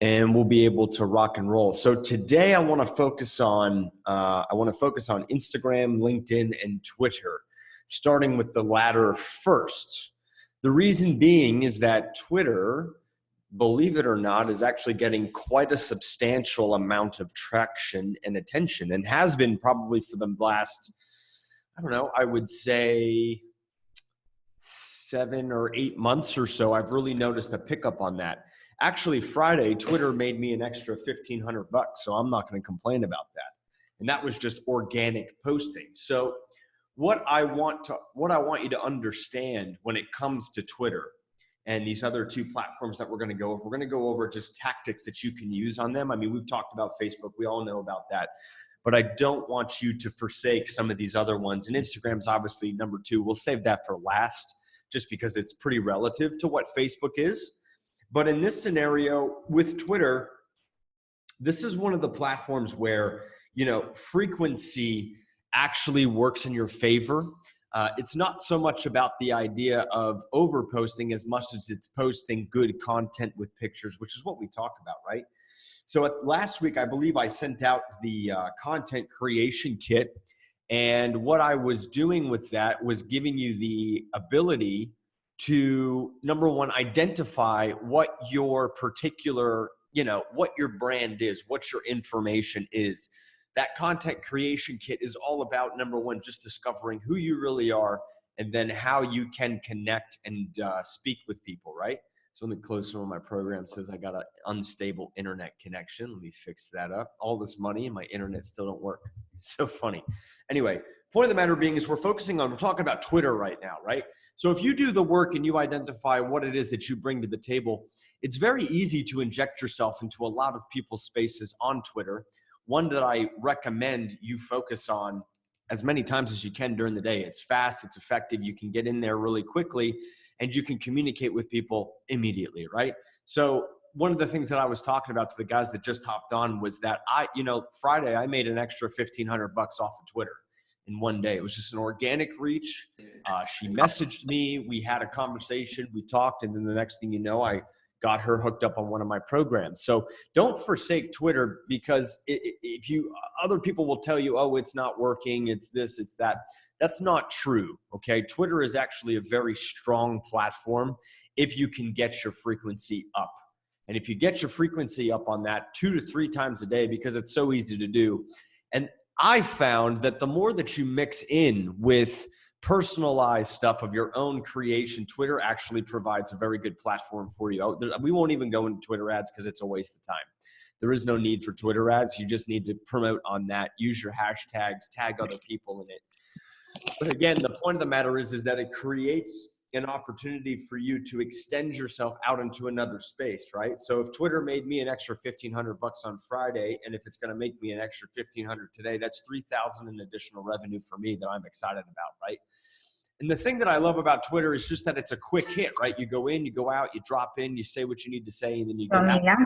and we'll be able to rock and roll. So today I want to focus on Instagram, LinkedIn, and Twitter, starting with the latter first. The reason being is that Twitter, believe it or not, is actually getting quite a substantial amount of traction and attention, and has been probably for the last, I don't know, I would say 7 or 8 months or so. I've really noticed a pickup on that. Actually, Friday, Twitter made me an extra $1,500, so I'm not going to complain about that. And that was just organic posting. So what I want you to understand when it comes to Twitter and these other two platforms that we're going to go over just tactics that you can use on them. I mean, we've talked about Facebook. We all know about that. But I don't want you to forsake some of these other ones. And Instagram's obviously number 2. We'll save that for last just because it's pretty relative to what Facebook is. But in this scenario with Twitter, this is one of the platforms where, frequency actually works in your favor. It's not so much about the idea of overposting as much as it's posting good content with pictures, which is what we talk about, right? So last week, I believe I sent out the content creation kit. And what I was doing with that was giving you the ability to, number one, identify what your particular, what your brand is, what your information is. That content creation kit is all about, number one, just discovering who you really are, and then how you can connect and speak with people, right? So let me close some of my programs. Says I got an unstable internet connection. Let me fix that up. All this money and my internet still don't work. It's so funny. Anyway, point of the matter being is we're talking about Twitter right now, right? So if you do the work and you identify what it is that you bring to the table, it's very easy to inject yourself into a lot of people's spaces on Twitter. One that I recommend you focus on as many times as you can during the day. It's fast, it's effective, you can get in there really quickly, and you can communicate with people immediately, right? So one of the things that I was talking about to the guys that just hopped on was that Friday I made an extra $1,500 off of Twitter in one day. It was just an organic reach. She messaged me, we had a conversation, we talked, and then the next thing you know, I got her hooked up on one of my programs. So don't forsake Twitter, because other people will tell you, oh, it's not working, it's this, it's that. That's not true, okay? Twitter is actually a very strong platform if you can get your frequency up. And if you get your frequency up on that 2 to 3 times a day, because it's so easy to do. And I found that the more that you mix in with personalized stuff of your own creation, Twitter actually provides a very good platform for you. We won't even go into Twitter ads because it's a waste of time. There is no need for Twitter ads. You just need to promote on that. Use your hashtags, tag other people in it. But again, the point of the matter is that it creates an opportunity for you to extend yourself out into another space, right? So if Twitter made me an extra $1,500 on Friday, and if it's going to make me an extra $1,500 today, that's $3,000 in additional revenue for me that I'm excited about, right? And the thing that I love about Twitter is just that it's a quick hit, right? You go in, you go out, you drop in, you say what you need to say, and then you get out.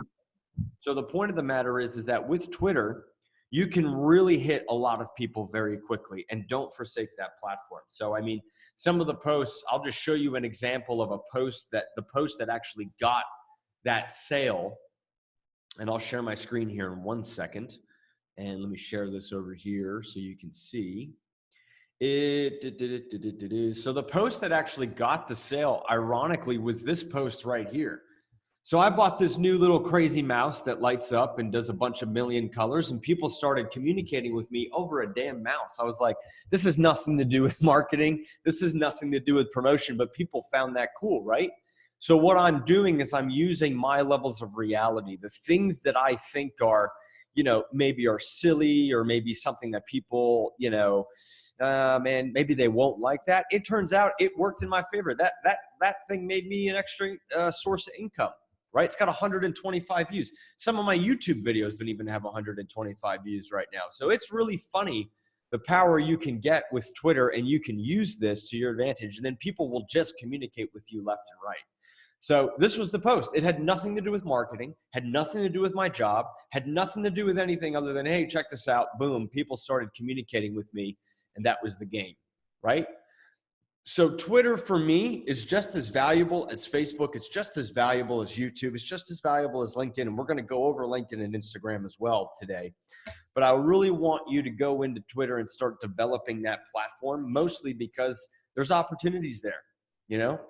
So the point of the matter is that with Twitter, you can really hit a lot of people very quickly, and don't forsake that platform. So, I mean, some of the posts, I'll just show you an example of the post that actually got that sale. And I'll share my screen here in 1 second. And let me share this over here so you can see. So the post that actually got the sale, ironically, was this post right here. So I bought this new little crazy mouse that lights up and does a bunch of million colors, and people started communicating with me over a damn mouse. I was like, this has nothing to do with marketing. This has nothing to do with promotion, but people found that cool, right? So what I'm doing is I'm using my levels of reality, the things that I think are, maybe are silly, or maybe something that people, man, maybe they won't like that. It turns out it worked in my favor. That thing made me an extra source of income. Right? It's got 125 views. Some of my YouTube videos don't even have 125 views right now. So it's really funny the power you can get with Twitter, and you can use this to your advantage, and then people will just communicate with you left and right. So this was the post. It had nothing to do with marketing, had nothing to do with my job, had nothing to do with anything other than, hey, check this out. Boom. People started communicating with me, and that was the game, right? So Twitter for me is just as valuable as Facebook. It's just as valuable as YouTube. It's just as valuable as LinkedIn. And we're going to go over LinkedIn and Instagram as well today. But I really want you to go into Twitter and start developing that platform, mostly because there's opportunities there,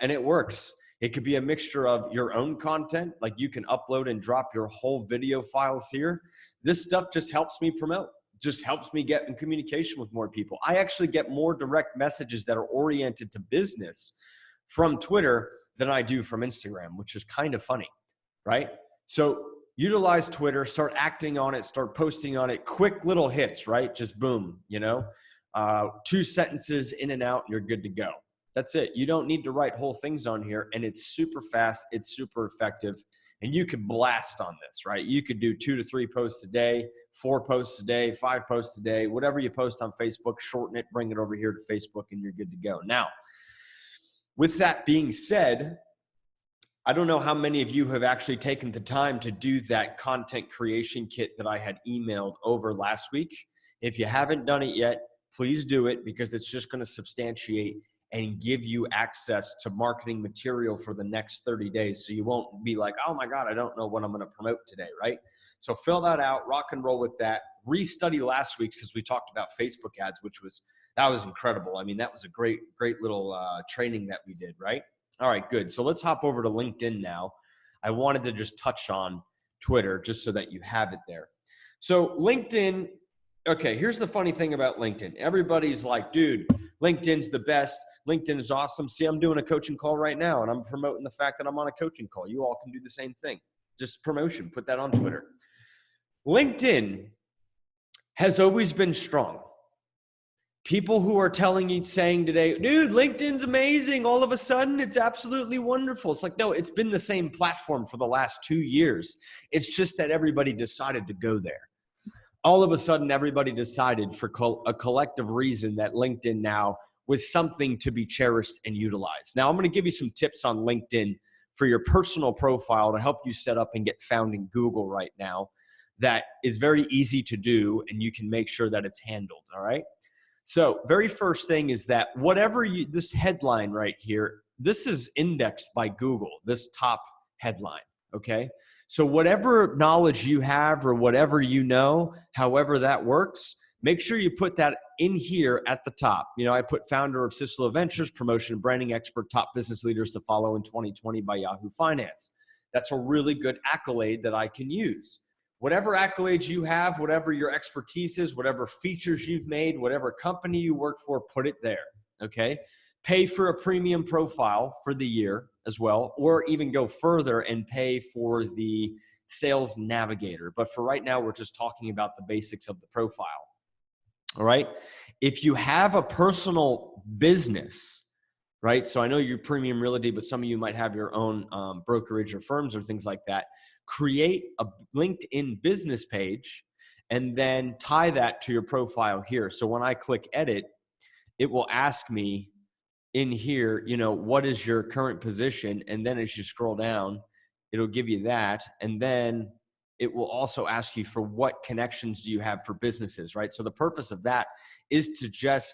and it works. It could be a mixture of your own content, like you can upload and drop your whole video files here. This stuff just helps me promote, just helps me get in communication with more people. I actually get more direct messages that are oriented to business from Twitter than I do from Instagram, which is kind of funny, right? So utilize Twitter, start acting on it, start posting on it, quick little hits, right? Just boom, 2 sentences in and out, and you're good to go. That's it. You don't need to write whole things on here, and it's super fast. It's super effective, and you could blast on this, right? You could do 2 to 3 posts a day, 4 posts a day, 5 posts a day, whatever you post on Facebook, shorten it, bring it over here to Facebook, and you're good to go. Now, with that being said, I don't know how many of you have actually taken the time to do that content creation kit that I had emailed over last week. If you haven't done it yet, please do it, because it's just going to substantiate and give you access to marketing material for the next 30 days. So you won't be like, oh my God, I don't know what I'm going to promote today, right? So fill that out, rock and roll with that. Restudy last week's, because we talked about Facebook ads, that was incredible. I mean, that was a great little training that we did, right? All right, good. So let's hop over to LinkedIn now. I wanted to just touch on Twitter just so that you have it there. So LinkedIn, okay, here's the funny thing about LinkedIn. Everybody's like, dude, LinkedIn's the best. LinkedIn is awesome. See, I'm doing a coaching call right now, and I'm promoting the fact that I'm on a coaching call. You all can do the same thing. Just promotion, put that on Twitter. LinkedIn has always been strong. People who are saying today, dude, LinkedIn's amazing. All of a sudden, it's absolutely wonderful. It's like, no, it's been the same platform for the last 2 years. It's just that everybody decided to go there. All of a sudden, everybody decided for a collective reason that LinkedIn now was something to be cherished and utilized. Now, I'm going to give you some tips on LinkedIn for your personal profile to help you set up and get found in Google right now. That is very easy to do, and you can make sure that it's handled, all right? So very first thing is that this headline right here, this is indexed by Google, this top headline, okay? So whatever knowledge you have or whatever you know, however that works, make sure you put that in here at the top. I put founder of Sislo Ventures, promotion and branding expert, top business leaders to follow in 2020 by Yahoo Finance. That's a really good accolade that I can use. Whatever accolades you have, whatever your expertise is, whatever features you've made, whatever company you work for, put it there, okay? Pay for a premium profile for the year as well, or even go further and pay for the sales navigator. But for right now, we're just talking about the basics of the profile, all right? If you have a personal business, right? So I know you're Premium Realty, but some of you might have your own brokerage or firms or things like that. Create a LinkedIn business page and then tie that to your profile here. So when I click edit, it will ask me in here, what is your current position? And then as you scroll down, it'll give you that. And then it will also ask you for what connections do you have for businesses, right? So the purpose of that is to just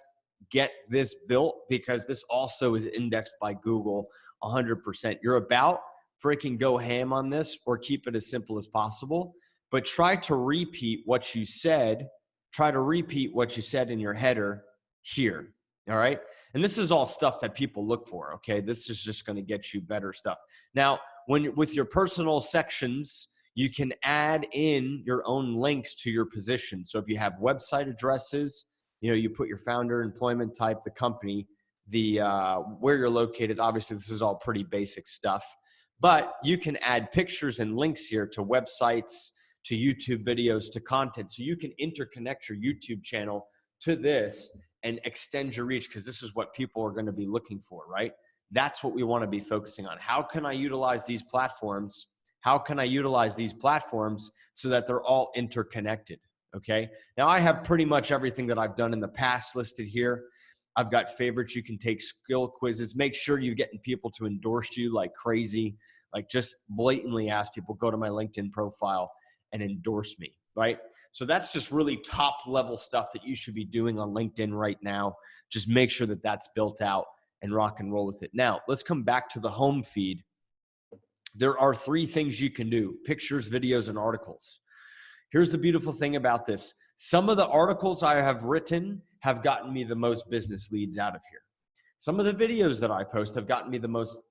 get this built, because this also is indexed by Google 100%. You're about freaking go ham on this, or keep it as simple as possible, but try to repeat what you said. Try to repeat what you said in your header here, all right? And this is all stuff that people look for, okay? This is just going to get you better stuff. Now, with your personal sections, you can add in your own links to your position. So if you have website addresses, you put your founder, employment type, the company, where you're located. Obviously, this is all pretty basic stuff. But you can add pictures and links here to websites, to YouTube videos, to content. So you can interconnect your YouTube channel to this and extend your reach, because this is what people are going to be looking for, right? That's what we want to be focusing on. How can I utilize these platforms? How can I utilize these platforms so that they're all interconnected, okay? Now, I have pretty much everything that I've done in the past listed here. I've got favorites. You can take skill quizzes. Make sure you're getting people to endorse you like crazy. Like, just blatantly ask people, go to my LinkedIn profile and endorse me, right? So that's just really top level stuff that you should be doing on LinkedIn right now. Just make sure that that's built out, and rock and roll with it. Now, let's come back to the home feed. There are 3 things you can do: pictures, videos, and articles. Here's the beautiful thing about this. Some of the articles I have written have gotten me the most business leads out of here. Some of the videos that I post have gotten me the most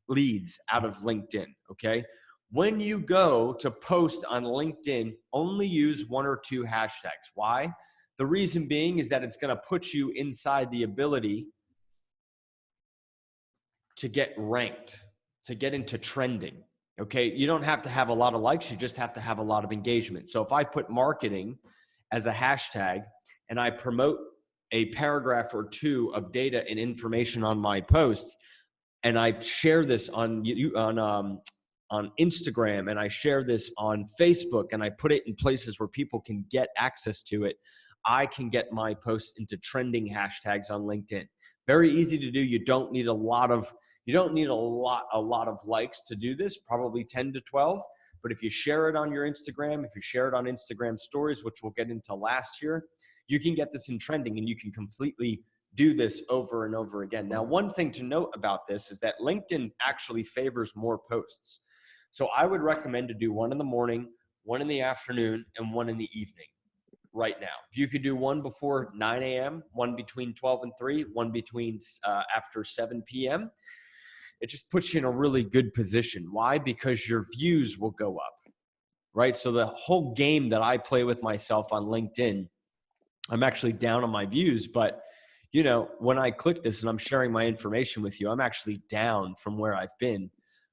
leads out of LinkedIn, okay? When you go to post on LinkedIn, only use 1 or 2 hashtags. Why? The reason being is that it's going to put you inside the ability to get ranked, to get into trending, okay? You don't have to have a lot of likes. You just have to have a lot of engagement. So if I put marketing as a hashtag and I promote a paragraph or 2 of data and information on my posts, and I share this on Instagram, and I share this on Facebook, and I put it in places where people can get access to it, I can get my posts into trending hashtags on LinkedIn. Very easy to do. You don't need a lot of likes to do this, probably 10 to 12. But if you share it on your Instagram, if you share it on Instagram stories, which we'll get into last year, you can get this in trending, and you can completely do this over and over again. Now, one thing to note about this is that LinkedIn actually favors more posts. So I would recommend to do 1 in the morning, 1 in the afternoon, and 1 in the evening right now. If you could do 1 before 9 a.m., 1 between 12 and 3, 1 between after 7 p.m., it just puts you in a really good position. Why? Because your views will go up, right? So the whole game that I play with myself on LinkedIn, I'm actually down on my views, but you know, when I click this and I'm sharing my information with you, I'm actually down from where I've been.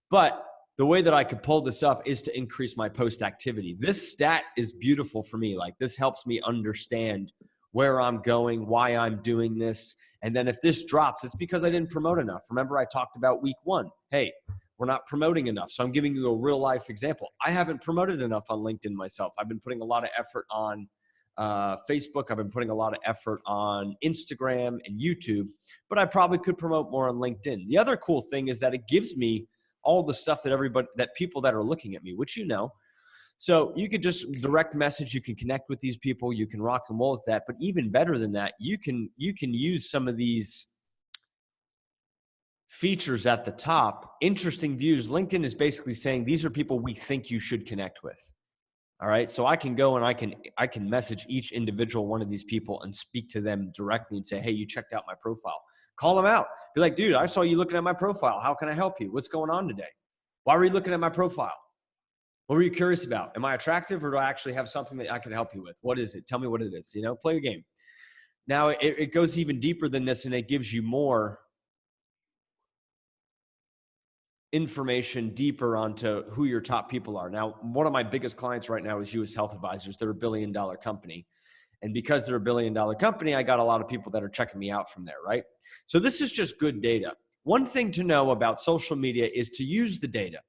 But the way that I could pull this up is to increase my post activity. This stat is beautiful for me. Like, this helps me understand where I'm going, why I'm doing this. And then if this drops, it's because I didn't promote enough. Remember, I talked about week 1. Hey, we're not promoting enough. So I'm giving you a real life example. I haven't promoted enough on LinkedIn myself. I've been putting a lot of effort on Facebook. I've been putting a lot of effort on Instagram and YouTube, but I probably could promote more on LinkedIn. The other cool thing is that it gives me all the stuff that people that are looking at me, which you know. So you could just direct message, you can connect with these people, you can rock and roll with that. But even better than that, you can use some of these features at the top. Interesting views. LinkedIn is basically saying these are people we think you should connect with. All right. So I can go and I can message each individual one of these people and speak to them directly and say, hey, you checked out my profile. Call them out. Be like, dude, I saw you looking at my profile. How can I help you? What's going on today? Why were you looking at my profile? What were you curious about? Am I attractive, or do I actually have something that I can help you with? What is it? Tell me what it is. You know, play a game. Now it goes even deeper than this, and it gives you more information deeper onto who your top people are. Now, one of my biggest clients right now is US Health Advisors. They're $1 billion company. And because they're $1 billion company, I got a lot of people that are checking me out from there, right? So this is just good data. One thing to know about social media is to use the data,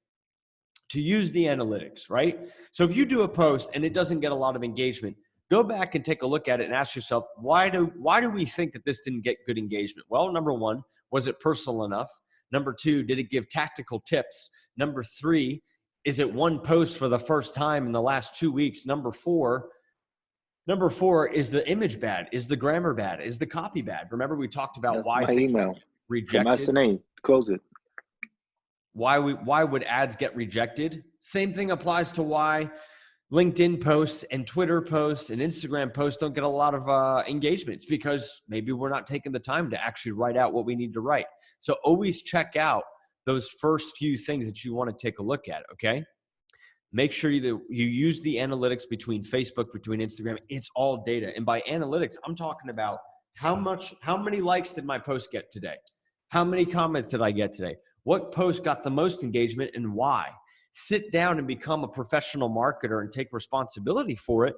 to use the analytics, right? So if you do a post and it doesn't get a lot of engagement, go back and take a look at it and ask yourself, why do we think that this didn't get good engagement? Well, number 1, was it personal enough? Number 2, did it give tactical tips? Number 3, is it one post for the first time in the last 2 weeks? Number 4, is the image bad? Is the grammar bad? Is the copy bad? Remember, we talked about why things get rejected. Close it. Why would ads get rejected? Same thing applies to why LinkedIn posts and Twitter posts and Instagram posts don't get a lot of engagement. It's because maybe we're not taking the time to actually write out what we need to write. So always check out those first few things that you want to take a look at, okay? Make sure you use the analytics between Facebook, between Instagram. It's all data. And by analytics, I'm talking about how many likes did my post get today? How many comments did I get today? What post got the most engagement and why? Sit down and become a professional marketer and take responsibility for it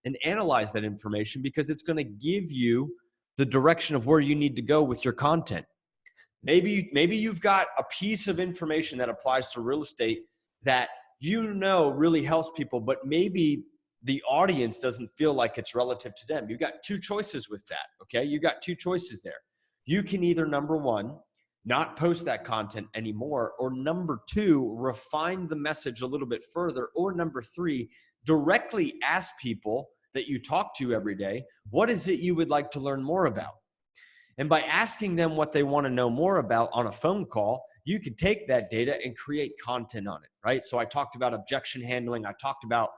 and analyze that information, because it's going to give you the direction of where you need to go with your content. Maybe you've got a piece of information that applies to real estate that you know really helps people, but maybe the audience doesn't feel like it's relative to them. You've got 2 choices with that, okay? You got 2 choices there. You can either, number 1, not post that content anymore, or number 2, refine the message a little bit further, or number 3, directly ask people that you talk to every day, what is it you would like to learn more about? And by asking them what they want to know more about on a phone call, you can take that data and create content on it, right? So I talked about objection handling. I talked about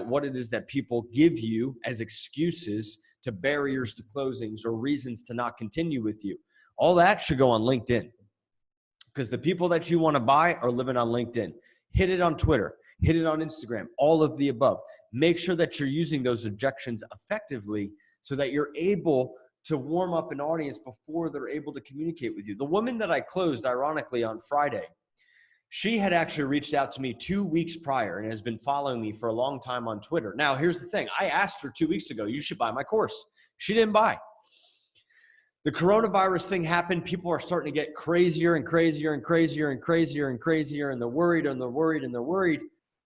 what it is that people give you as excuses to barriers to closings or reasons to not continue with you. All that should go on LinkedIn, because the people that you want to buy are living on LinkedIn. Hit it on Twitter, hit it on Instagram, all of the above. Make sure that you're using those objections effectively so that you're able to warm up an audience before they're able to communicate with you. The woman that I closed, ironically, on Friday, she had actually reached out to me 2 weeks prior and has been following me for a long time on Twitter. Now, here's the thing. I asked her 2 weeks ago, you should buy my course. She didn't buy. The coronavirus thing happened. People are starting to get crazier and crazier and crazier and crazier and crazier, and they're worried and they're worried and they're worried.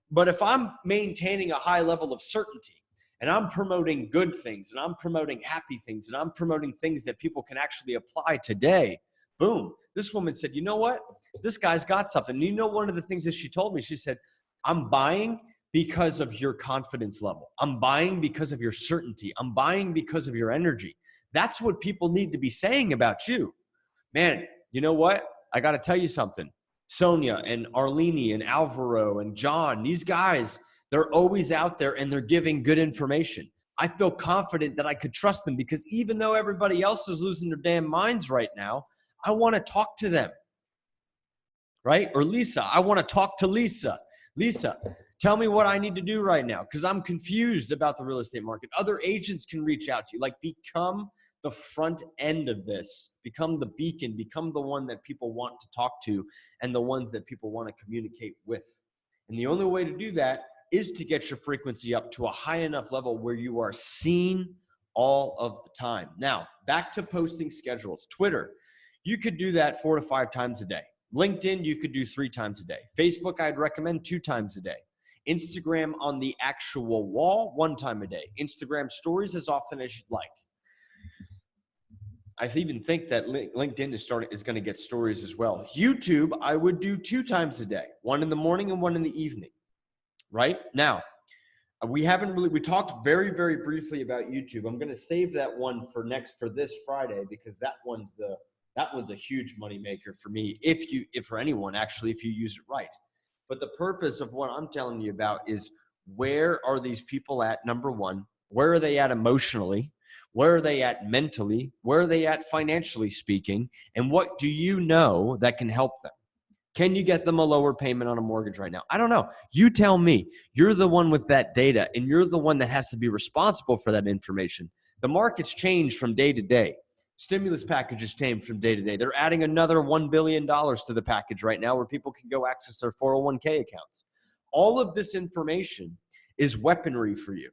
But if I'm maintaining a high level of certainty and I'm promoting good things and I'm promoting happy things and I'm promoting things that people can actually apply today, boom. This woman said, you know what? This guy's got something. And you know, one of the things that she told me, she said, I'm buying because of your confidence level. I'm buying because of your certainty. I'm buying because of your energy. That's what people need to be saying about you. Man, you know what? I got to tell you something. Sonia and Arlene and Alvaro and John, these guys, they're always out there and they're giving good information. I feel confident that I could trust them because even though everybody else is losing their damn minds right now, I want to talk to them, right? Or Lisa, I want to talk to Lisa. Lisa, tell me what I need to do right now because I'm confused about the real estate market. Other agents can reach out to you. Like, become the front end of this. Become the beacon. Become the one that people want to talk to and the ones that people want to communicate with. And the only way to do that is to get your frequency up to a high enough level where you are seen all of the time. Now, back to posting schedules. Twitter, you could do that 4 to 5 times a day. LinkedIn, you could do 3 times a day. Facebook, I'd recommend 2 times a day. Instagram on the actual wall, 1 time a day. Instagram stories as often as you'd like. I even think that LinkedIn is going to get stories as well. YouTube, I would do 2 times a day, 1 in the morning and 1 in the evening, right? Now, we talked very, very briefly about YouTube. I'm going to save that one for this Friday because that one's a huge moneymaker for me, if for anyone, actually, if you use it right. But the purpose of what I'm telling you about is, where are these people at, number one? Where are they at emotionally? Where are they at mentally? Where are they at financially speaking? And what do you know that can help them? Can you get them a lower payment on a mortgage right now? I don't know. You tell me. You're the one with that data, and you're the one that has to be responsible for that information. The markets change from day to day. Stimulus packages change from day to day. They're adding another $1 billion to the package right now where people can go access their 401k accounts. All of this information is weaponry for you.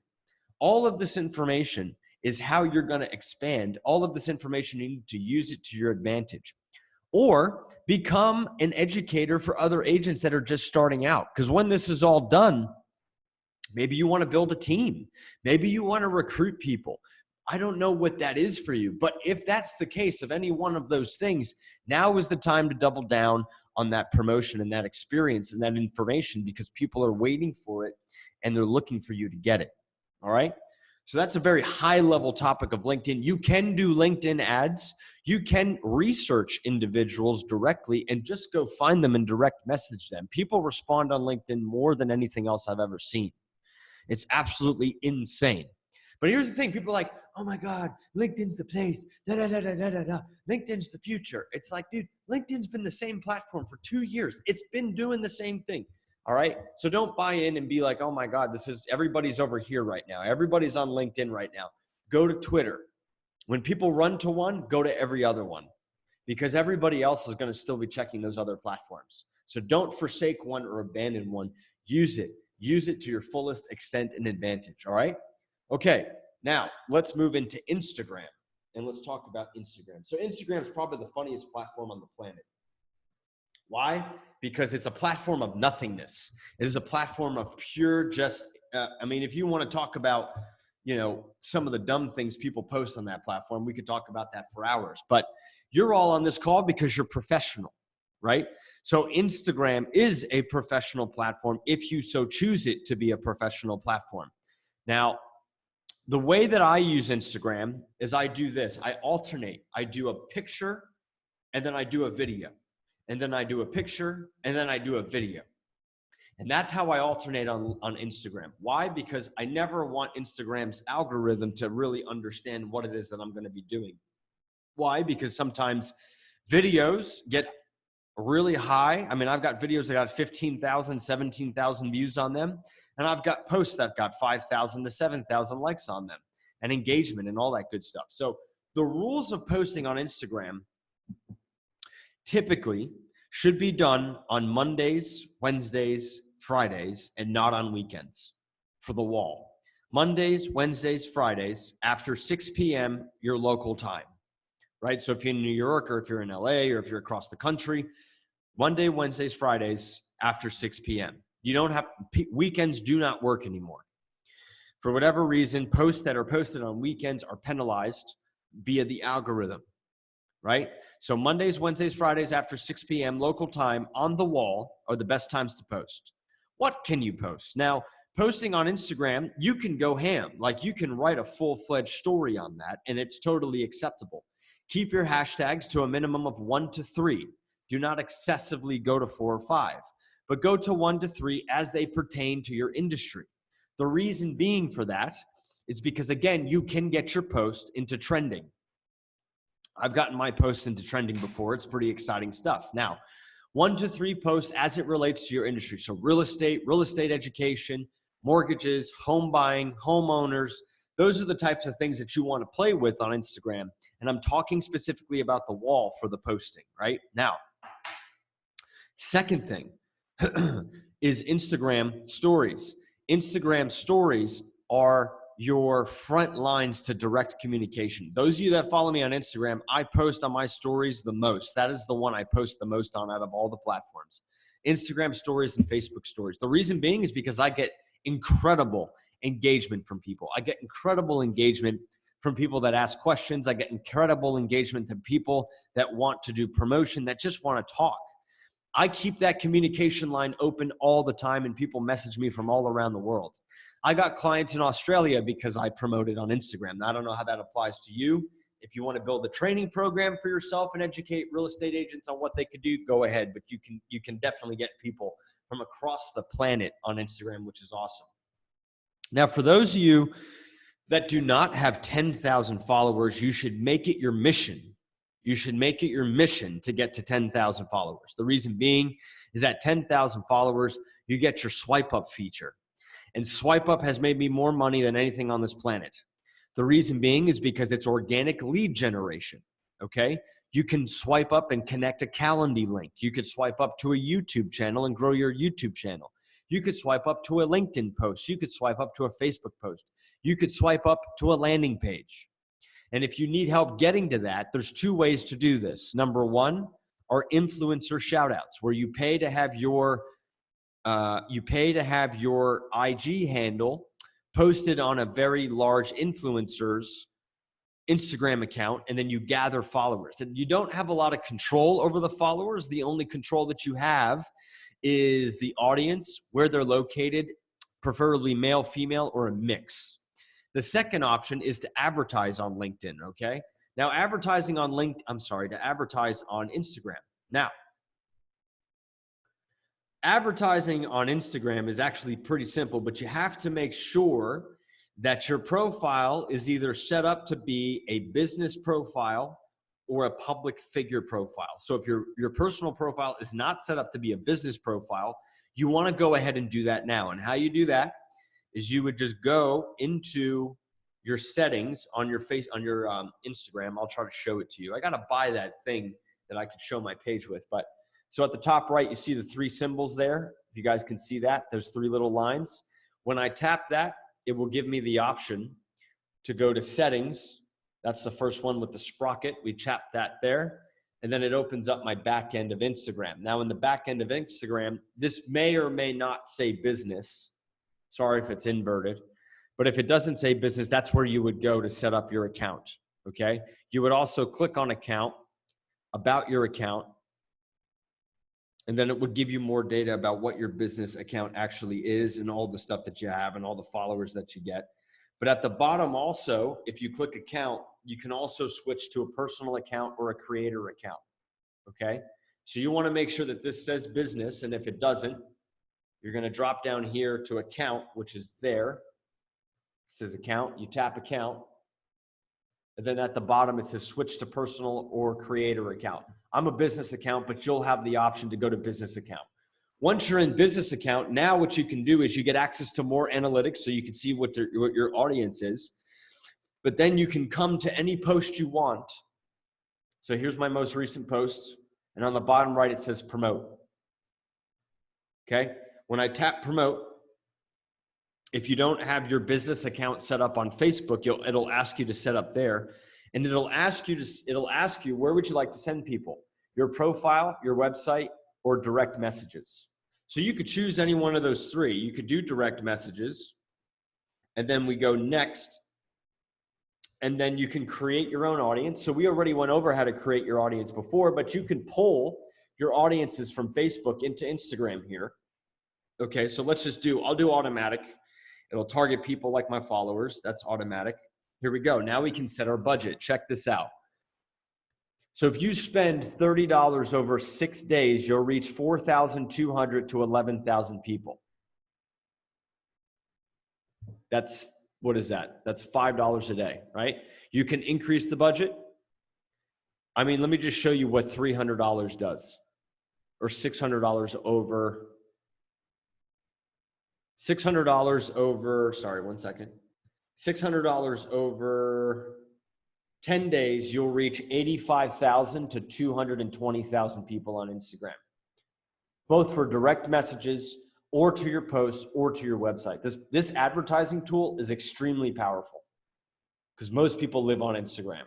All of this information is how you're going to expand. All of this information, you need to use it to your advantage. Or become an educator for other agents that are just starting out. Because when this is all done, maybe you want to build a team. Maybe you want to recruit people. I don't know what that is for you. But if that's the case of any one of those things, now is the time to double down on that promotion and that experience and that information, because people are waiting for it and they're looking for you to get it. All right? So that's a very high level topic of LinkedIn. You can do LinkedIn ads. You can research individuals directly and just go find them and direct message them. People respond on LinkedIn more than anything else I've ever seen. It's absolutely insane. But here's the thing. People are like, oh my God, LinkedIn's the place. LinkedIn's the future. It's like, dude, LinkedIn's been the same platform for 2 years. It's been doing the same thing. All right. So don't buy in and be like, oh my God, everybody's over here right now. Everybody's on LinkedIn right now. Go to Twitter. When people run to one, go to every other one, because everybody else is going to still be checking those other platforms. So don't forsake one or abandon one. Use it. Use it to your fullest extent and advantage. All right. Okay. Now let's move into Instagram and let's talk about Instagram. So Instagram is probably the funniest platform on the planet. Why? Because it's a platform of nothingness. It is a platform of pure if you want to talk about, some of the dumb things people post on that platform, we could talk about that for hours. But you're all on this call because you're professional, right? So Instagram is a professional platform if you so choose it to be a professional platform. Now, The way that I use Instagram is I do this. I alternate. I do a picture and then I do a video. And then I do a picture and then I do a video. And that's how I alternate on Instagram. Why? Because I never want Instagram's algorithm to really understand what it is that I'm going to be doing. Why? Because sometimes videos get really high. I mean, I've got videos that got 15,000, 17,000 views on them. And I've got posts that got 5,000 to 7,000 likes on them and engagement and all that good stuff. So the rules of posting on Instagram typically should be done on Mondays, Wednesdays, Fridays, and not on weekends for the wall. Mondays, Wednesdays, Fridays, after 6 p.m. your local time, right? So if you're in New York or if you're in LA or if you're across the country, Monday, Wednesdays, Fridays, after 6 p.m. You don't have, weekends do not work anymore. For whatever reason, posts that are posted on weekends are penalized via the algorithm, right? So Mondays, Wednesdays, Fridays after 6 p.m. local time on the wall are the best times to post. What can you post? Now, posting on Instagram, you can go ham. Like you can write a full-fledged story on that and it's totally acceptable. Keep your hashtags to a minimum of 1 to 3. Do not excessively go to 4 or 5, but go to 1 to 3 as they pertain to your industry. The reason being for that is because, again, you can get your post into trending. I've gotten my posts into trending before. It's pretty exciting stuff. Now, 1 to 3 posts as it relates to your industry. So real estate education, mortgages, home buying, homeowners. Those are the types of things that you want to play with on Instagram. And I'm talking specifically about the wall for the posting, right? Now, second thing is Instagram stories. Instagram stories are your front lines to direct communication. Those of you that follow me on Instagram, I post on my stories the most. That is the one I post the most on out of all the platforms. Instagram stories and Facebook stories. The reason being is because I get incredible engagement from people. I get incredible engagement from people that ask questions. I get incredible engagement from people that want to do promotion, that just want to talk. I keep that communication line open all the time and people message me from all around the world. I got clients in Australia because I promoted on Instagram. Now, I don't know how that applies to you. If you want to build a training program for yourself and educate real estate agents on what they could do, go ahead. But you can definitely get people from across the planet on Instagram, which is awesome. Now, for those of you that do not have 10,000 followers, you should make it your mission. You should make it your mission to get to 10,000 followers. The reason being is that 10,000 followers, you get your swipe up feature. And swipe up has made me more money than anything on this planet. The reason being is because it's organic lead generation, okay? You can swipe up and connect a Calendly link. You could swipe up to a YouTube channel and grow your YouTube channel. You could swipe up to a LinkedIn post. You could swipe up to a Facebook post. You could swipe up to a landing page. And if you need help getting to that, there's 2 ways to do this. Number 1 are influencer shoutouts, where you pay to have your IG handle posted on a very large influencer's Instagram account, and then you gather followers. And you don't have a lot of control over the followers. The only control that you have is the audience, where they're located, preferably male, female, or a mix. The second option is to advertise on LinkedIn, okay? Now, to advertise on Instagram. Now, advertising on Instagram is actually pretty simple, but you have to make sure that your profile is either set up to be a business profile or a public figure profile. So if your personal profile is not set up to be a business profile, you want to go ahead and do that now. And how you do that is you would just go into your settings on your Instagram. I'll try to show it to you. I got to buy that thing that I could show my page with, but so at the top right, you see the 3 symbols there. If you guys can see that, those 3 little lines. When I tap that, it will give me the option to go to settings. That's the first one with the sprocket. We tap that there, and then it opens up my back end of Instagram. Now in the back end of Instagram, this may or may not say business. Sorry if it's inverted, but if it doesn't say business, that's where you would go to set up your account, okay? You would also click on account, about your account, and then it would give you more data about what your business account actually is and all the stuff that you have and all the followers that you get. But at the bottom also, if you click account, you can also switch to a personal account or a creator account, okay? So you wanna make sure that this says business, and if it doesn't, you're gonna drop down here to account, which is there. It says account, you tap account, and then at the bottom it says switch to personal or creator account. I'm a business account, but you'll have the option to go to business account. Once you're in business account, now what you can do is you get access to more analytics so you can see what your audience is. But then you can come to any post you want. So here's my most recent post. And on the bottom right, it says promote. Okay. When I tap promote, if you don't have your business account set up on Facebook, it'll ask you to set up there. And it'll ask you, where would you like to send people? Your profile, your website, or direct messages. So you could choose any one of those three. You could do direct messages, and then we go next, and then you can create your own audience. So we already went over how to create your audience before, but you can pull your audiences from Facebook into Instagram here. Okay, so I'll do automatic. It'll target people like my followers. That's automatic. Here we go. Now we can set our budget. Check this out. So if you spend $30 over 6 days, you'll reach 4,200 to 11,000 people. What is that? That's $5 a day, right? You can increase the budget. I mean, let me just show you what $300 does, or $600 over, sorry, 1 second. $600 over 10 days, you'll reach 85,000 to 220,000 people on Instagram, both for direct messages or to your posts or to your website. This advertising tool is extremely powerful because most people live on Instagram,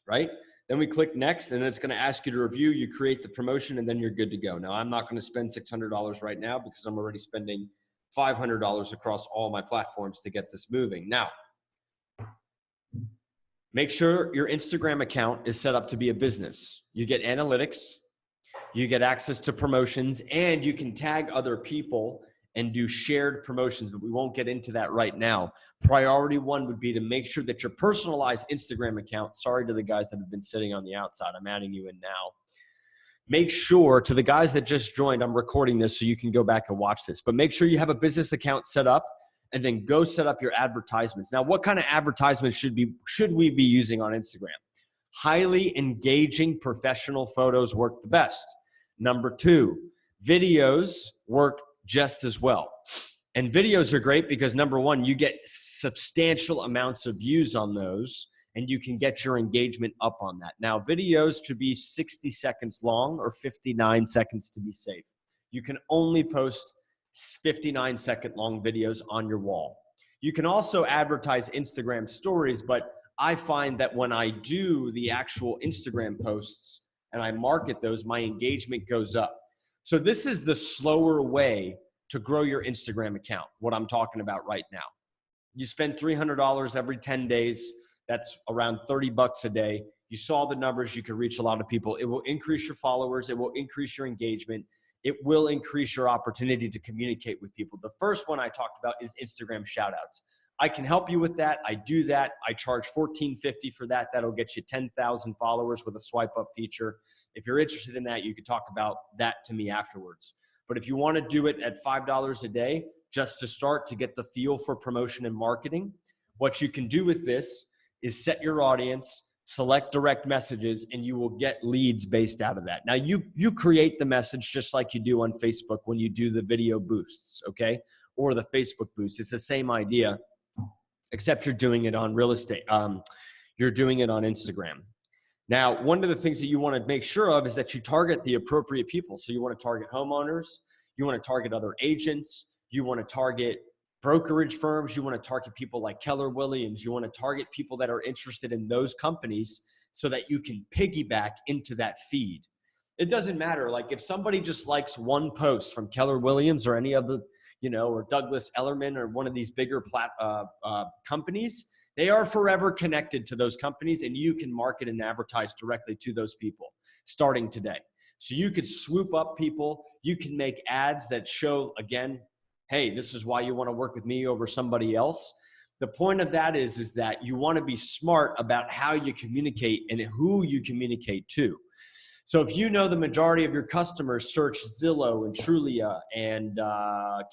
right? Then we click next, and it's going to ask you to review. You create the promotion, and then you're good to go. Now, I'm not going to spend $600 right now because I'm already spending $500 across all my platforms to get this moving. Now, make sure your Instagram account is set up to be a business. You get analytics, you get access to promotions, and you can tag other people and do shared promotions, but we won't get into that right now. Priority one would be to make sure that your personalized Instagram account, sorry to the guys that have been sitting on the outside, I'm adding you in now. Make sure, to the guys that just joined, I'm recording this so you can go back and watch this, but make sure you have a business account set up, and then go set up your advertisements. Now, what kind of advertisements should we be using on Instagram? Highly engaging professional photos work the best. Number two, videos work just as well. And videos are great because number one, you get substantial amounts of views on those, and you can get your engagement up on that. Now, videos should be 60 seconds long or 59 seconds to be safe. You can only post 59-second long videos on your wall. You can also advertise Instagram stories, but I find that when I do the actual Instagram posts and I market those, my engagement goes up. So this is the slower way to grow your Instagram account, what I'm talking about right now. You spend $300 every 10 days. That's around 30 bucks a day. You saw the numbers. You can reach a lot of people. It will increase your followers. It will increase your engagement. It will increase your opportunity to communicate with people. The first one I talked about is Instagram shoutouts. I can help you with that. I do that. I charge $14.50 for that. That'll get you 10,000 followers with a swipe up feature. If you're interested in that, you can talk about that to me afterwards. But if you want to do it at $5 a day, just to start to get the feel for promotion and marketing, what you can do with this is set your audience, select direct messages, and you will get leads based out of that. Now, you create the message just like you do on Facebook when you do the video boosts, okay? Or the Facebook boost. It's the same idea, except you're doing it on real estate. You're doing it on Instagram. Now, one of the things that you want to make sure of is that you target the appropriate people. So you want to target homeowners, you want to target other agents, you want to target brokerage firms, you want to target people like Keller Williams, you want to target people that are interested in those companies so that you can piggyback into that feed. It doesn't matter. Like if somebody just likes one post from Keller Williams or any other, or Douglas Elliman or one of these bigger companies, they are forever connected to those companies, and you can market and advertise directly to those people starting today. So you could swoop up people. You can make ads that show, again, hey, this is why you want to work with me over somebody else. The point of that is that you want to be smart about how you communicate and who you communicate to. So if you know the majority of your customers search Zillow and Trulia and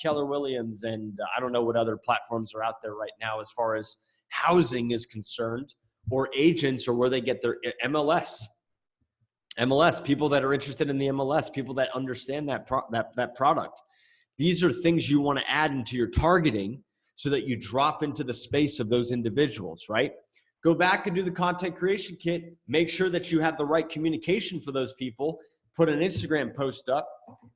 Keller Williams and I don't know what other platforms are out there right now as far as housing is concerned, or agents, or where they get their MLS, people that are interested in the MLS, people that understand that product. These are things you want to add into your targeting so that you drop into the space of those individuals, right? Go back and do the content creation kit. Make sure that you have the right communication for those people. Put an Instagram post up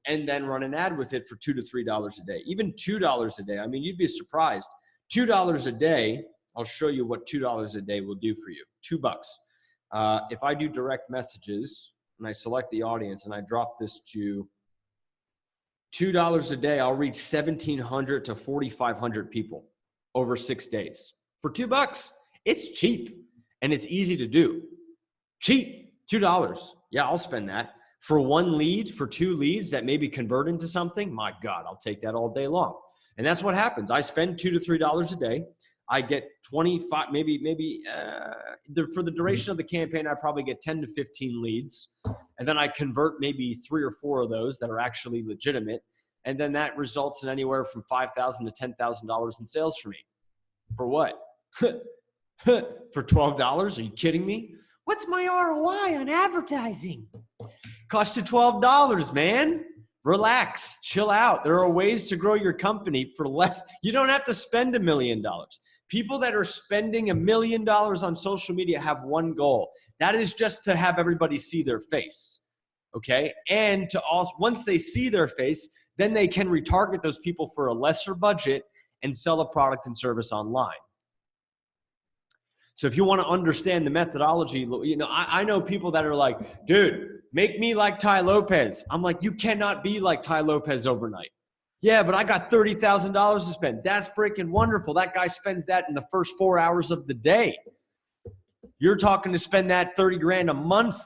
and then run an ad with it for $2 to $3 a day. Even $2 a day. I mean, you'd be surprised. $2 a day, I'll show you what $2 a day will do for you. $2. If I do direct messages and I select the audience and I drop this to $2 a day, I'll reach 1,700 to 4,500 people over 6 days for $2. It's cheap and it's easy to do. Cheap, $2. Yeah, I'll spend that. For one lead, for 2 leads that maybe convert into something, my God, I'll take that all day long. And that's what happens. I spend $2 to $3 a day. I get 25, for the duration of the campaign, I probably get 10 to 15 leads. And then I convert maybe 3 or 4 of those that are actually legitimate. And then that results in anywhere from $5,000 to $10,000 in sales for me. For what? For $12? Are you kidding me? What's my ROI on advertising? Cost you $12, man. Relax, chill out. There are ways to grow your company for less. You don't have to spend $1 million. People that are spending $1 million on social media have one goal. That is just to have everybody see their face. Okay? And to also, once they see their face, then they can retarget those people for a lesser budget and sell a product and service online. So if you want to understand the methodology, you know, I know people that are like, dude, make me like Tai Lopez. I'm like, you cannot be like Tai Lopez overnight. Yeah, but I got $30,000 to spend. That's freaking wonderful. That guy spends that in the first 4 hours of the day. You're talking to spend that 30 grand a month.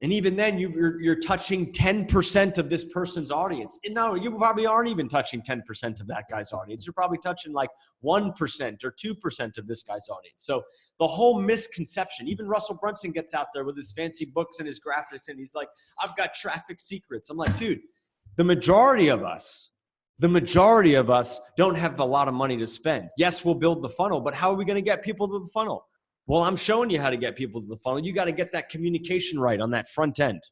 And even then, you're touching 10% of this person's audience. And no, you probably aren't even touching 10% of that guy's audience. You're probably touching like 1% or 2% of this guy's audience. So the whole misconception, even Russell Brunson gets out there with his fancy books and his graphics, and he's like, I've got traffic secrets. I'm like, dude, the majority of us don't have a lot of money to spend. Yes, we'll build the funnel, but how are we going to get people to the funnel? Well, I'm showing you how to get people to the funnel. You got to get that communication right on that front end.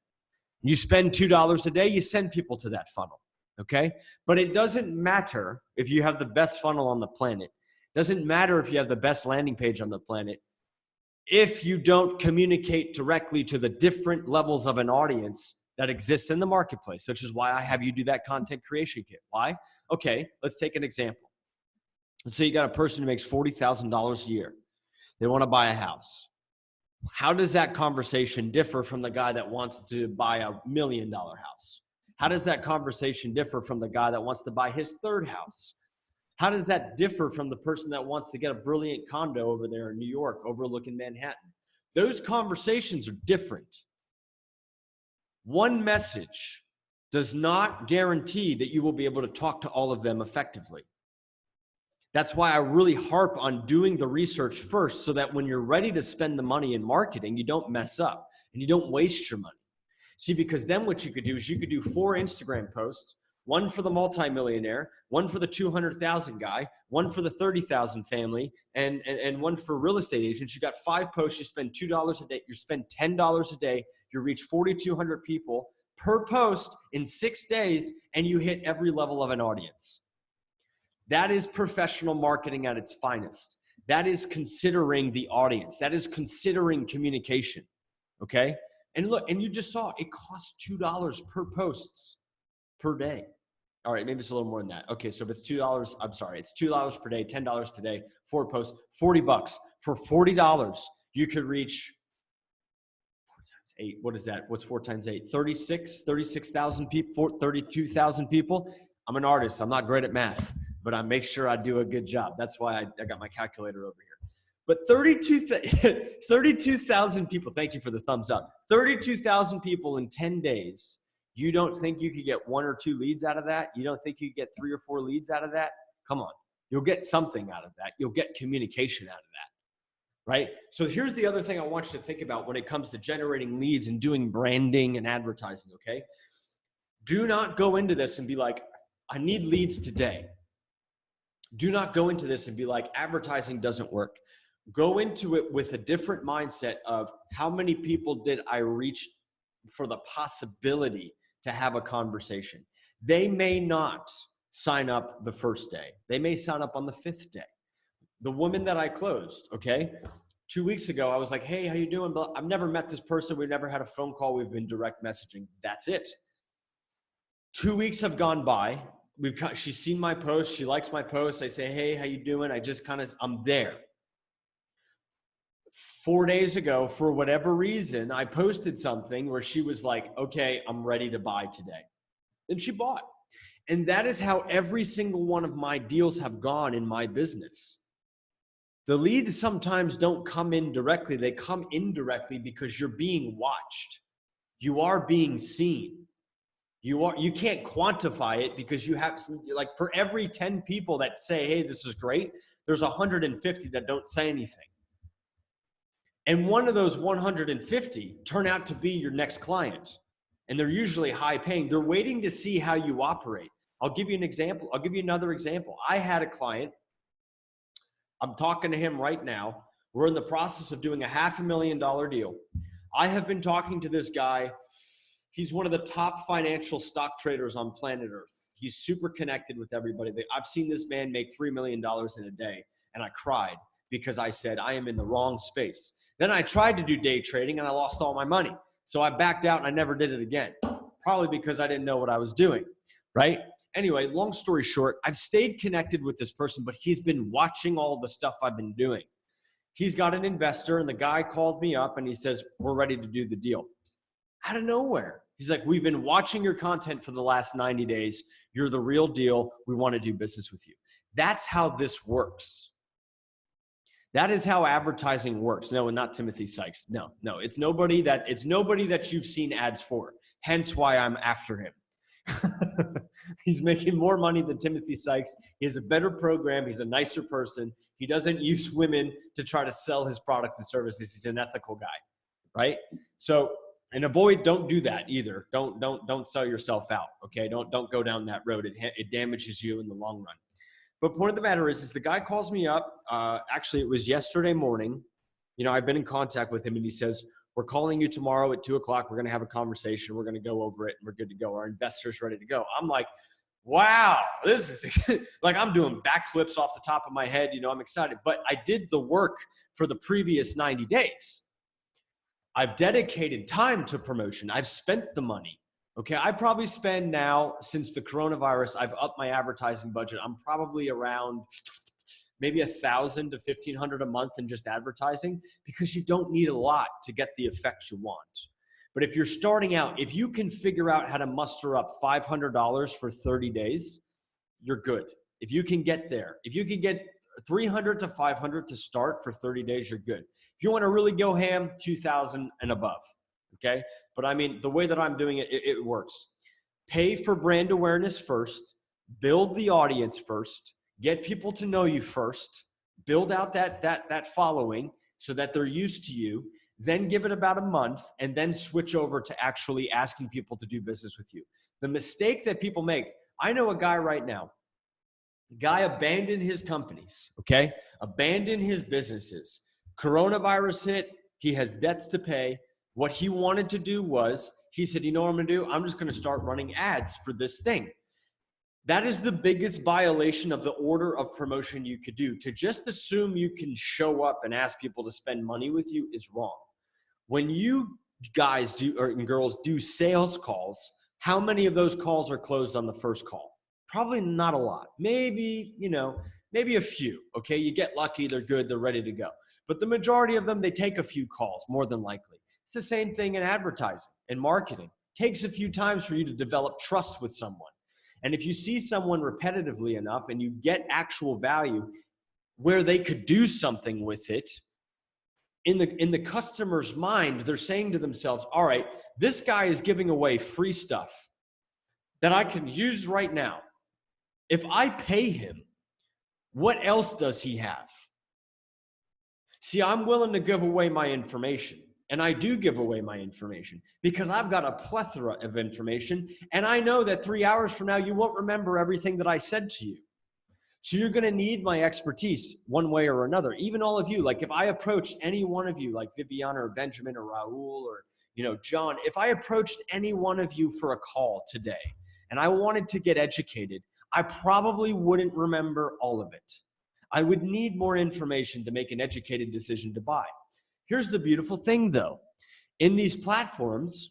You spend $2 a day, you send people to that funnel, okay? But it doesn't matter if you have the best funnel on the planet. It doesn't matter if you have the best landing page on the planet if you don't communicate directly to the different levels of an audience that exists in the marketplace, which is why I have you do that content creation kit. Why? Okay, let's take an example. Let's say you got a person who makes $40,000 a year. They want to buy a house. How does that conversation differ from the guy that wants to buy $1 million house? How does that conversation differ from the guy that wants to buy his 3rd house? How does that differ from the person that wants to get a brilliant condo over there in New York overlooking Manhattan? Those conversations are different. One message does not guarantee that you will be able to talk to all of them effectively. That's why I really harp on doing the research first, so that when you're ready to spend the money in marketing, you don't mess up and you don't waste your money. See, because then what you could do is you could do 4 Instagram posts, one for the multimillionaire, one for the 200,000 guy, one for the 30,000 family, and one for real estate agents. You got 5 posts, you spend $2 a day, you spend $10 a day, you reach 4,200 people per post in 6 days, and you hit every level of an audience. That is professional marketing at its finest. That is considering the audience. That is considering communication, okay? And look, and you just saw it costs $2 per posts per day. All right, maybe it's a little more than that. Okay, so if it's $2, I'm sorry, it's $2 per day, $10 today, 4 posts, $40. For $40, you could reach 4 times 8. What is that? What's 4 times 8? 36,000 people, 32,000 people. I'm an artist. I'm not great at math, but I make sure I do a good job. That's why I got my calculator over here. But 32,000 people, thank you for the thumbs up. 32,000 people in 10 days. You don't think you could get 1 or 2 leads out of that? You don't think you could get 3 or 4 leads out of that? Come on. You'll get something out of that. You'll get communication out of that, right? So here's the other thing I want you to think about when it comes to generating leads and doing branding and advertising, okay? Do not go into this and be like, I need leads today. Do not go into this and be like, advertising doesn't work. Go into it with a different mindset of how many people did I reach for the possibility to have a conversation. They may not sign up the first day. They may sign up on the 5th day. The woman that I closed, okay, 2 weeks ago, I was like, hey, how you doing? I've never met this person. We've never had a phone call. We've been direct messaging. That's it. 2 weeks have gone by. She's seen my post. She likes my post. I say, hey, how you doing? I'm there. 4 days ago, for whatever reason, I posted something where she was like, okay, I'm ready to buy today. And she bought. And that is how every single one of my deals have gone in my business. The leads sometimes don't come in directly. They come indirectly because you're being watched. You are being seen. You can't quantify it because you have some, like for every 10 people that say, hey, this is great, there's 150 that don't say anything. And one of those 150 turn out to be your next client. And they're usually high paying. They're waiting to see how you operate. I'll give you an example. I'll give you another example. I had a client. I'm talking to him right now. We're in the process of doing a $500,000 deal. I have been talking to this guy. He's one of the top financial stock traders on planet Earth. He's super connected with everybody. I've seen this man make $3 million in a day, and I cried because I said, I am in the wrong space. Then I tried to do day trading, and I lost all my money. So I backed out, and I never did it again, probably because I didn't know what I was doing, right? Anyway, long story short, I've stayed connected with this person, but he's been watching all the stuff I've been doing. He's got an investor, and the guy called me up, and he says, we're ready to do the deal. Out of nowhere. He's like, we've been watching your content for the last 90 days. You're the real deal. We want to do business with you. That's how this works. That is how advertising works. No, and not Timothy Sykes. No, it's nobody that you've seen ads for. Hence why I'm after him. He's making more money than Timothy Sykes. He has a better program. He's a nicer person. He doesn't use women to try to sell his products and services. He's an ethical guy, right? So, and don't do that either. Don't sell yourself out, okay? Don't go down that road. It damages you in the long run. But point of the matter is the guy calls me up. Actually, it was yesterday morning. You know, I've been in contact with him, and he says, we're calling you tomorrow at 2 o'clock. We're going to have a conversation. We're going to go over it, and we're good to go. Our investor's ready to go. I'm like, wow, this is like I'm doing backflips off the top of my head. You know, I'm excited. But I did the work for the previous 90 days. I've dedicated time to promotion. I've spent the money. Okay, I probably spend now, since the coronavirus, I've upped my advertising budget. I'm probably around maybe $1,000 to $1,500 a month in just advertising, because you don't need a lot to get the effect you want. But if you're starting out, if you can figure out how to muster up $500 for 30 days, you're good. If you can get there, if you can get 300 to 500 to start for 30 days, you're good. If you want to really go ham, 2,000 and above. Okay. But I mean, the way that I'm doing it, it works. Pay for brand awareness first, build the audience first, get people to know you first, build out that following so that they're used to you, then give it about a month, and then switch over to actually asking people to do business with you. The mistake that people make, I know a guy right now, the guy abandoned his companies, okay? Abandoned his businesses. Coronavirus hit, he has debts to pay. What he wanted to do was, he said, you know what I'm gonna do? I'm just gonna start running ads for this thing. That is the biggest violation of the order of promotion you could do. To just assume you can show up and ask people to spend money with you is wrong. When you guys do, or girls do sales calls, how many of those calls are closed on the first call? Probably not a lot. Maybe, maybe a few, okay? You get lucky, they're good, they're ready to go. But the majority of them, they take a few calls, more than likely. It's the same thing in advertising and marketing. It takes a few times for you to develop trust with someone. And if you see someone repetitively enough and you get actual value where they could do something with it, in the customer's mind, they're saying to themselves, all right, this guy is giving away free stuff that I can use right now. If I pay him, What else does he have? See, I'm willing to give away my information. And I do give away my information because I've got a plethora of information. And I know that 3 hours from now, you won't remember everything that I said to you. So you're going to need my expertise one way or another. Even all of you, like if I approached any one of you, like Viviana or Benjamin or Raul or, John, if I approached any one of you for a call today and I wanted to get educated, I probably wouldn't remember all of it. I would need more information to make an educated decision to buy. Here's the beautiful thing though. In these platforms,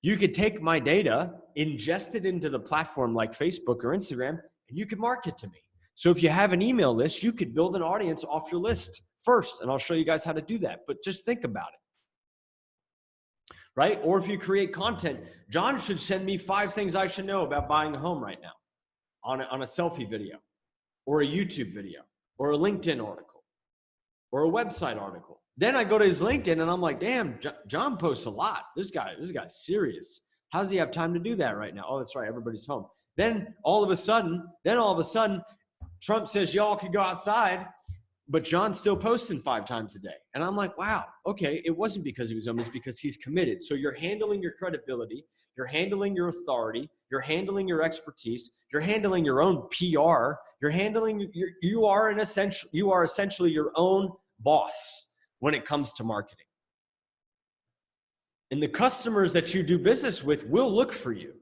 you could take my data, ingest it into the platform like Facebook or Instagram, and you could market to me. So if you have an email list, you could build an audience off your list first, and I'll show you guys how to do that. But just think about it, right? Or if you create content, John should send me 5 things I should know about buying a home right now on a selfie video or a YouTube video or a LinkedIn article or a website article. Then I go to his LinkedIn and I'm like, damn, John posts a lot. This guy's serious. How does he have time to do that right now? Oh, that's right. Everybody's home. Then all of a sudden, Trump says y'all could go outside, but John's still posting 5 times a day. And I'm like, wow, okay. It wasn't because he was home, it's because he's committed. So you're handling your credibility. You're handling your authority. You're handling your expertise. You're handling your own PR. You're handling, you are essentially your own boss when it comes to marketing. And the customers that you do business with will look for you.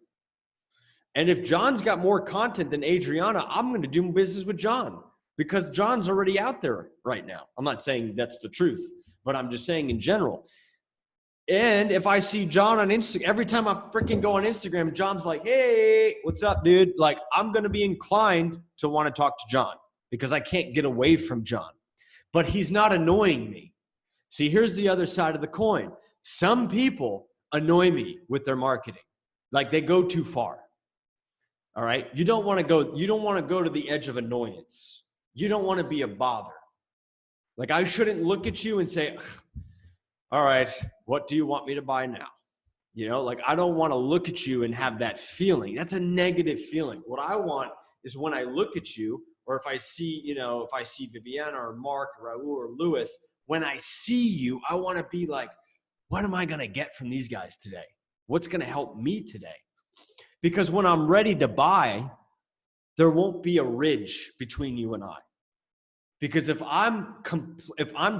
And if John's got more content than Adriana, I'm going to do business with John because John's already out there right now. I'm not saying that's the truth, but I'm just saying in general. And if I see John on Instagram, every time I freaking go on Instagram, John's like, hey, what's up, dude? Like, I'm going to be inclined to want to talk to John because I can't get away from John. But he's not annoying me. See, here's the other side of the coin. Some people annoy me with their marketing. Like they go too far. All right. You don't want to go to the edge of annoyance. You don't want to be a bother. Like I shouldn't look at you and say, all right, what do you want me to buy now? Like I don't want to look at you and have that feeling. That's a negative feeling. What I want is when I look at you, or if I see Viviana or Mark or Raul or Lewis, when I see you, I want to be like, what am I going to get from these guys today? What's going to help me today? Because when I'm ready to buy, there won't be a ridge between you and I. Because if I'm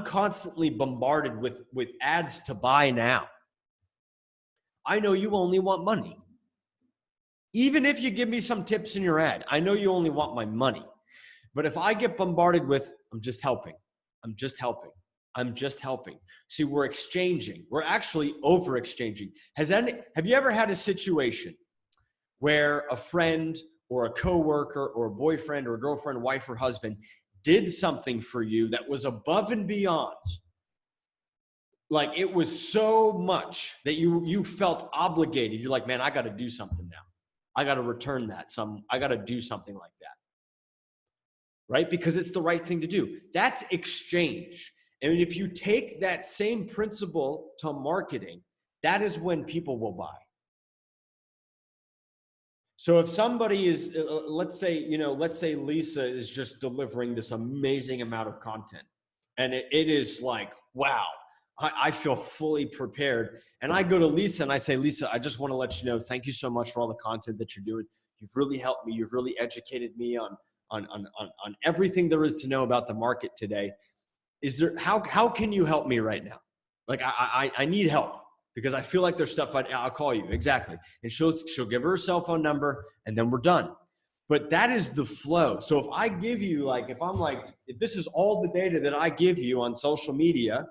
constantly bombarded with ads to buy now, I know you only want money. Even if you give me some tips in your ad, I know you only want my money. But if I get bombarded with, I'm just helping. See, we're exchanging. We're actually over exchanging. Have you ever had a situation where a friend or a coworker or a boyfriend or a girlfriend, wife or husband did something for you that was above and beyond? Like it was so much that you felt obligated. You're like, man, I got to do something now. I got to return that. I got to do something like that. Right? Because it's the right thing to do. That's exchange. And if you take that same principle to marketing, that is when people will buy. So if somebody is, let's say Lisa is just delivering this amazing amount of content and it is like, wow, I feel fully prepared. And I go to Lisa and I say, Lisa, I just want to let you know, thank you so much for all the content that you're doing. You've really helped me. You've really educated me on everything there is to know about the market today. How can you help me right now? Like I need help because I feel like there's stuff I'll call you. Exactly. And she'll give her cell phone number and then we're done. But that is the flow. So if I give you if this is all the data that I give you on social media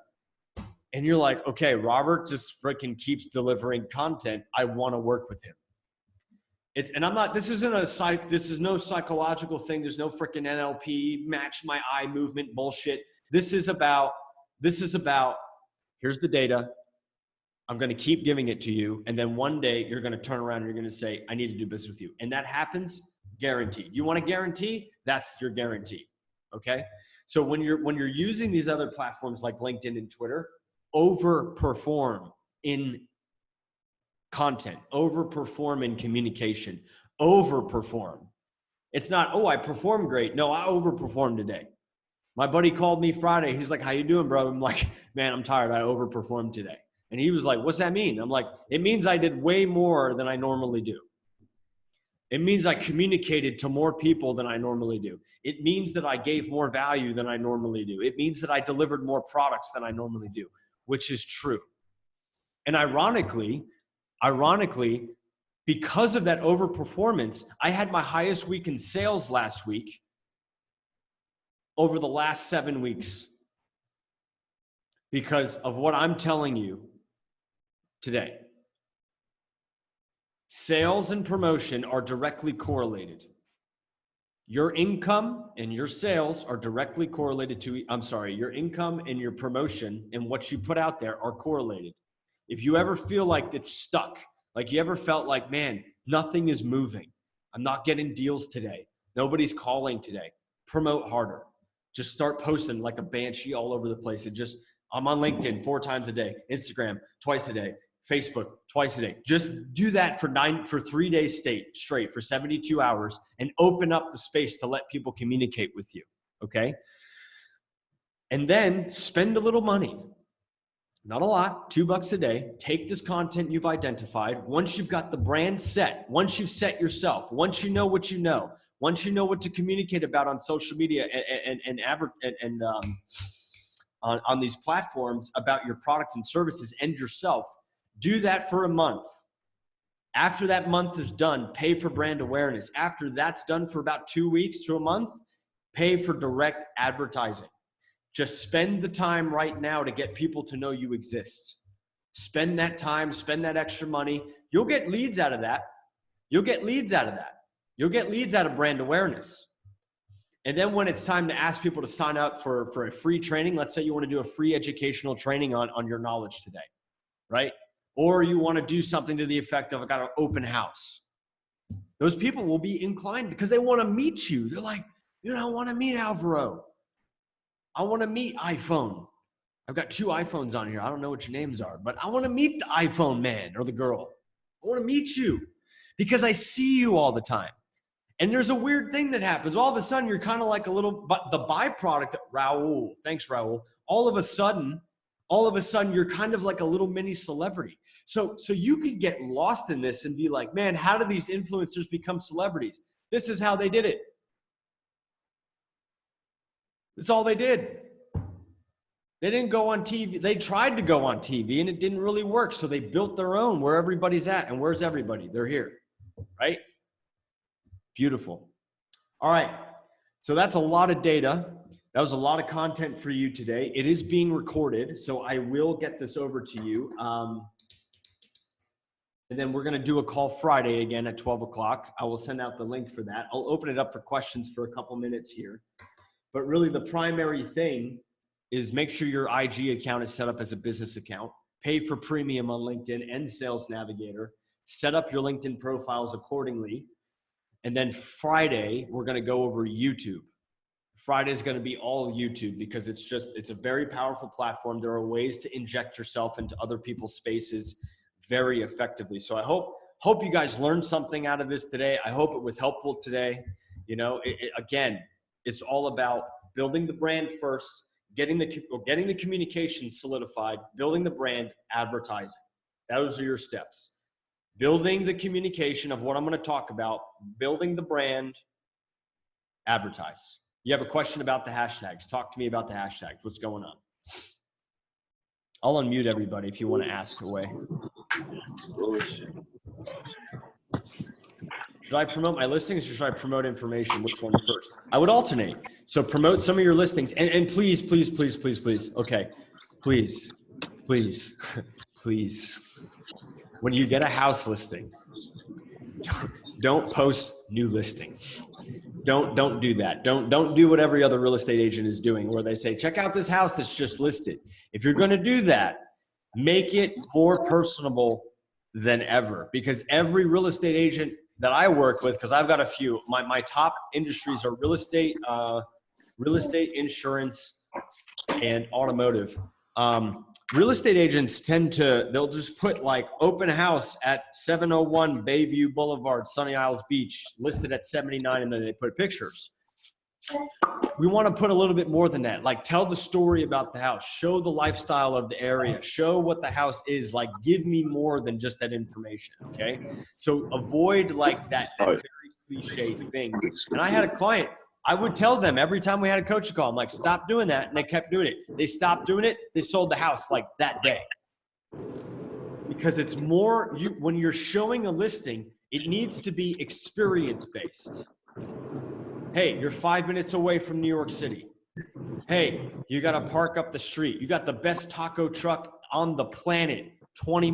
and you're like, okay, Robert just freaking keeps delivering content, I want to work with him. This is no psychological thing. There's no freaking NLP, match my eye movement bullshit. This is about, here's the data. I'm going to keep giving it to you. And then one day you're going to turn around and you're going to say, I need to do business with you. And that happens, guaranteed. You want a guarantee? That's your guarantee. Okay. So when you're using these other platforms like LinkedIn and Twitter, overperform in content, overperform in communication, overperform. It's not, oh, I performed great. No, I overperformed today. My buddy called me Friday. He's like, how you doing, bro? I'm like, man, I'm tired. I overperformed today. And he was like, what's that mean? I'm like, it means I did way more than I normally do. It means I communicated to more people than I normally do. It means that I gave more value than I normally do. It means that I delivered more products than I normally do, which is true. And ironically, because of that overperformance, I had my highest week in sales last week over the last 7 weeks because of what I'm telling you today. Sales and promotion are directly correlated. Your income and your sales are directly correlated to, your income and your promotion and what you put out there are correlated. If you ever feel like it's stuck, like you ever felt like, man, nothing is moving. I'm not getting deals today. Nobody's calling today. Promote harder. Just start posting like a banshee all over the place. I'm on LinkedIn 4 times a day, Instagram twice a day, Facebook twice a day. Just do that for 3 days straight for 72 hours and open up the space to let people communicate with you, okay? And then spend a little money. Not a lot, $2 a day. Take this content you've identified. Once you've got the brand set, once you've set yourself, once you know what you know, once you know what to communicate about on social media and on these platforms about your product and services and yourself, do that for a month. After that month is done, pay for brand awareness. After that's done for about 2 weeks to a month, pay for direct advertising. Just spend the time right now to get people to know you exist. Spend that time, spend that extra money. You'll get leads out of that. You'll get leads out of brand awareness. And then when it's time to ask people to sign up for a free training, let's say you want to do a free educational training on your knowledge today, right? Or you want to do something to the effect of, I got an open house. Those people will be inclined because they want to meet you. They're like, I want to meet Alvaro. I want to meet iPhone. I've got 2 iPhones on here. I don't know what your names are, but I want to meet the iPhone man or the girl. I want to meet you because I see you all the time. And there's a weird thing that happens. All of a sudden, you're kind of like the byproduct, Raul. Thanks, Raul. All of a sudden, you're kind of like a little mini celebrity. So you could get lost in this and be like, man, how do these influencers become celebrities? This is how they did it. That's all they did. They didn't go on TV. They tried to go on TV and it didn't really work. So they built their own where everybody's at. And where's everybody? They're here, right? Beautiful. All right. So that's a lot of data. That was a lot of content for you today. It is being recorded. So I will get this over to you. And then we're going to do a call Friday again at 12 o'clock. I will send out the link for that. I'll open it up for questions for a couple minutes here. But really the primary thing is make sure your IG account is set up as a business account. Pay for premium on LinkedIn and Sales Navigator. Set up your LinkedIn profiles accordingly. And then Friday, we're going to go over YouTube. Friday is going to be all YouTube because it's a very powerful platform. There are ways to inject yourself into other people's spaces very effectively. So I hope you guys learned something out of this today. I hope it was helpful today. Again, it's all about building the brand first, getting the communication solidified, building the brand, advertising. Those are your steps. Building the communication of what I'm going to talk about, building the brand, advertise. You have a question about the hashtags. Talk to me about the hashtags. What's going on? I'll unmute everybody if you want to ask away. Should I promote my listings or should I promote information? Which one first? I would alternate. So promote some of your listings and please. Okay. Please. When you get a house listing, don't post new listing. Don't do that. Don't do what every other real estate agent is doing where they say, check out this house that's just listed. If you're going to do that, make it more personable than ever because every real estate agent that I work with, because I've got a few, my top industries are real estate, insurance, and automotive. Real estate agents they'll just put like open house at 701 Bayview Boulevard, Sunny Isles Beach, listed at 79, and then they put pictures. We want to put a little bit more than that. Like, tell the story about the house, show the lifestyle of the area, show what the house is. Like, give me more than just that information. Okay. So avoid like that very cliche thing. And I had a client, I would tell them every time we had a coaching call, I'm like, stop doing that. And they kept doing it. They stopped doing it. They sold the house like that day. Because it's more, when you're showing a listing, it needs to be experience-based. Hey, you're 5 minutes away from New York City. Hey, you got to park up the street. You got the best taco truck on the planet 20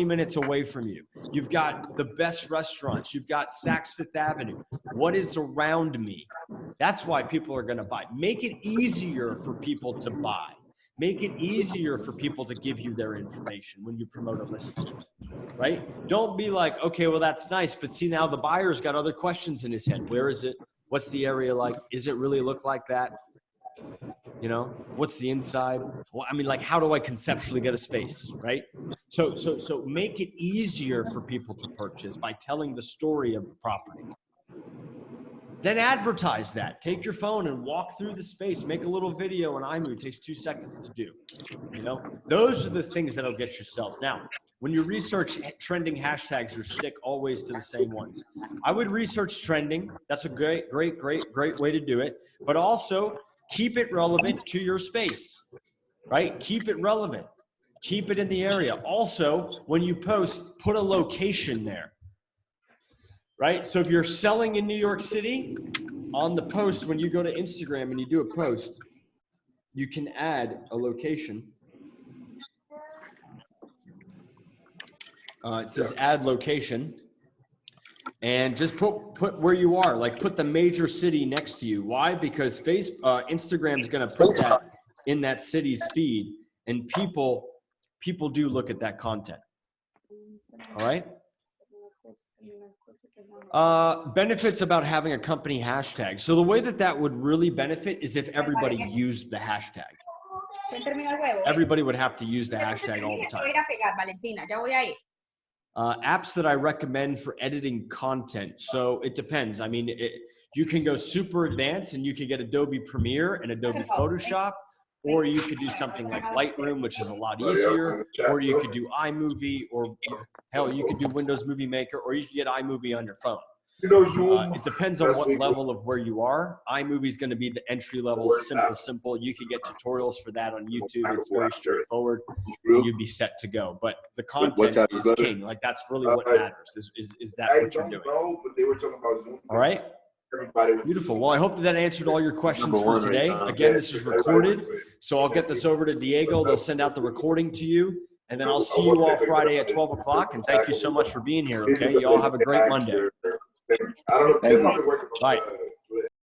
minutes away from you. You've got the best restaurants. You've got Saks Fifth Avenue. What is around me? That's why people are going to buy. Make it easier for people to buy. Make it easier for people to give you their information when you promote a listing, right? Don't be like, okay, well, that's nice, but see, now the buyer's got other questions in his head. Where is it? What's the area like? Is it really look like that? You know, what's the inside? Well, I mean, like, how do I conceptually get a space, right? So make it easier for people to purchase by telling the story of the property. Then advertise that. Take your phone and walk through the space. Make a little video on iMovie. It takes 2 seconds to do. You know, those are the things that'll get your sales. Now, when you research trending hashtags, or stick always to the same ones. I would research trending. That's a great way to do it. But also keep it relevant to your space, right? Keep it relevant. Keep it in the area. Also, when you post, put a location there. Right? So if you're selling in New York City, on the post, when you go to Instagram and you do a post, you can add a location. It says add location. And just put where you are. Like, put the major city next to you. Why? Because Instagram is going to put that in that city's feed. And people do look at that content. All right? Benefits about having a company hashtag. So the way that would really benefit is if everybody used the hashtag. Everybody would have to use the hashtag all the time. Apps that I recommend for editing content. So it depends. I mean, you can go super advanced and you can get Adobe Premiere and Adobe Photoshop, or you could do something like Lightroom, which is a lot easier, or you could do iMovie, or hell, you could do Windows Movie Maker, or you could get iMovie on your phone. It depends on what level of where you are. iMovie is going to be the entry level, simple. You can get tutorials for that on YouTube. It's very straightforward. And you'd be set to go. But the content is king. Like, that's really what matters. Is that what you're doing? All right. Beautiful. Well, I hope that answered all your questions for today. Again, this is recorded, so I'll get this over to Diego. They'll send out the recording to you, and then I'll see you all Friday at 12 o'clock. And thank you so much for being here. Okay, you all have a great Monday. Bye.